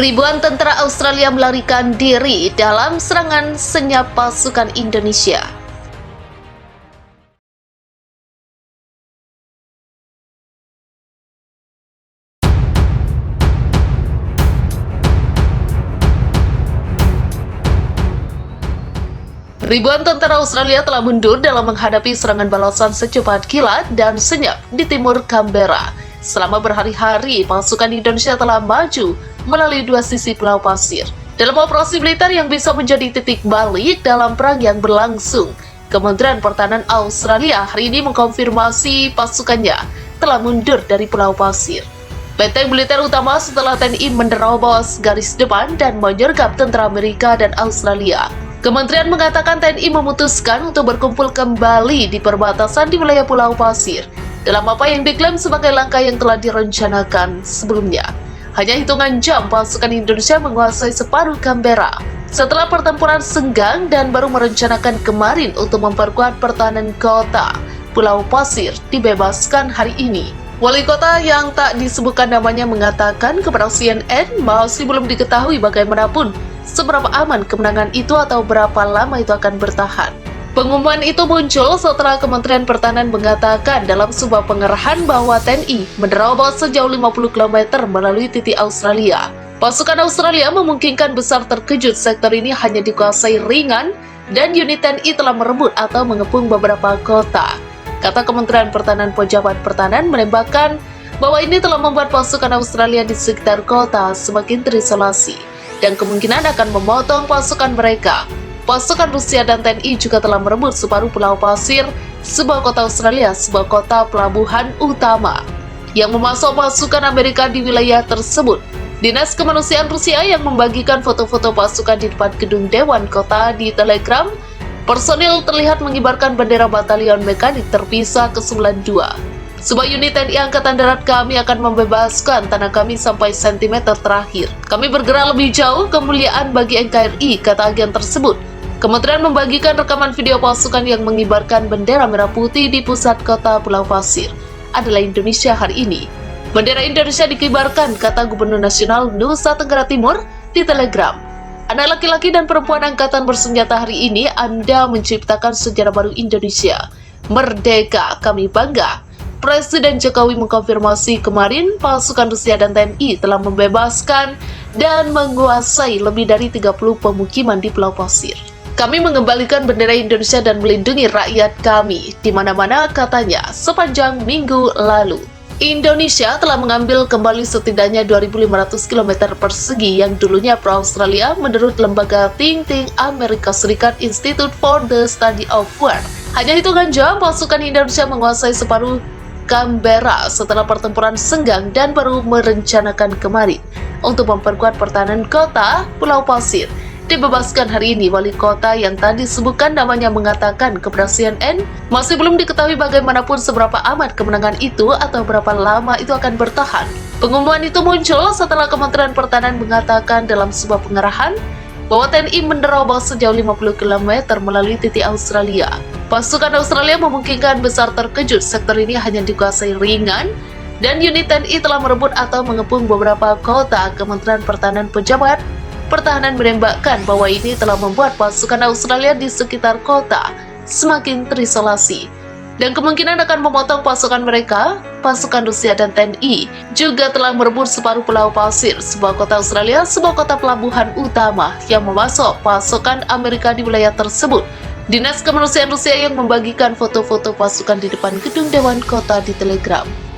Ribuan tentara Australia melarikan diri dalam serangan senyap pasukan Indonesia. Ribuan tentara Australia telah mundur dalam menghadapi serangan balasan secepat kilat dan senyap di timur Canberra. Selama berhari-hari, pasukan Indonesia telah maju melalui dua sisi Pulau Pasir dalam operasi militer yang bisa menjadi titik balik dalam perang yang berlangsung. Kementerian Pertahanan Australia hari ini mengkonfirmasi pasukannya telah mundur dari Pulau Pasir. Benteng militer utama setelah TNI menerobos garis depan dan menyergap tentara Amerika dan Australia. Kementerian mengatakan TNI memutuskan untuk berkumpul kembali di perbatasan di wilayah Pulau Pasir dalam apa yang diklaim sebagai langkah yang telah direncanakan sebelumnya. Hanya hitungan jam pasukan Indonesia menguasai separuh Canberra setelah pertempuran senggang dan baru merencanakan kemarin untuk memperkuat pertahanan kota Pulau Pasir dibebaskan hari ini. Wali kota yang tak disebutkan namanya mengatakan kepada CNN masih belum diketahui bagaimanapun seberapa aman kemenangan itu atau berapa lama itu akan bertahan. Pengumuman itu muncul setelah Kementerian Pertahanan mengatakan dalam sebuah pengerahan bahwa TNI menerobos sejauh 50 km melalui titik Australia. Pasukan Australia memungkinkan besar terkejut sektor ini hanya dikuasai ringan dan unit TNI telah merebut atau mengepung beberapa kota. Kata Kementerian Pertahanan, pejabat pertahanan menembakkan bahwa ini telah membuat pasukan Australia di sekitar kota semakin terisolasi dan kemungkinan akan memotong pasukan mereka. Pasukan Rusia dan TNI juga telah merebut separuh Pulau Pasir, sebuah kota Australia, sebuah kota pelabuhan utama yang memasok pasukan Amerika di wilayah tersebut. Dinas Kemanusiaan Rusia yang membagikan foto-foto pasukan di depan gedung Dewan Kota di Telegram, personil terlihat mengibarkan bendera batalion mekanik terpisah ke-92. Sebuah unit TNI Angkatan Darat kami akan membebaskan tanah kami sampai sentimeter terakhir. Kami bergerak lebih jauh, kemuliaan bagi NKRI, kata agen tersebut. Kementerian membagikan rekaman video pasukan yang mengibarkan bendera merah putih di pusat kota Pulau Pasir adalah Indonesia hari ini. Bendera Indonesia dikibarkan, kata Gubernur Nasional Nusa Tenggara Timur di Telegram. Anak laki-laki dan perempuan angkatan bersenjata hari ini, Anda menciptakan sejarah baru Indonesia. Merdeka, kami bangga. Presiden Jokowi mengkonfirmasi kemarin pasukan Rusia dan TNI telah membebaskan dan menguasai lebih dari 30 pemukiman di Pulau Pasir. Kami mengembalikan bendera Indonesia dan melindungi rakyat kami di mana-mana, katanya sepanjang minggu lalu. Indonesia telah mengambil kembali setidaknya 2.500 km persegi yang dulunya pro-Australia menurut lembaga think tank Amerika Serikat Institute for the Study of War. Hanya hitungan jam pasukan Indonesia menguasai separuh Canberra setelah pertempuran senggang dan baru merencanakan kemarin untuk memperkuat pertahanan kota Pulau Pasir. Dibebaskan hari ini, wali kota yang tadi disebutkan namanya mengatakan kepada CNN masih belum diketahui bagaimanapun seberapa aman kemenangan itu atau berapa lama itu akan bertahan. Pengumuman itu muncul setelah Kementerian Pertahanan mengatakan dalam sebuah pengerahan bahwa TNI menerobos sejauh 50 km melalui titik Australia. Pasukan Australia memungkinkan besar terkejut sektor ini hanya dikuasai ringan dan unit TNI telah merebut atau mengepung beberapa kota. Kementerian Pertahanan, pejabat Pertahanan menembakkan bahwa ini telah membuat pasukan Australia di sekitar kota semakin terisolasi dan kemungkinan akan memotong pasukan mereka. Pasukan Rusia dan TNI juga telah merebut separuh Pulau Pasir, sebuah kota Australia, sebuah kota pelabuhan utama yang memasok pasukan Amerika di wilayah tersebut. Dinas Kemanusiaan Rusia yang membagikan foto-foto pasukan di depan gedung Dewan Kota di Telegram.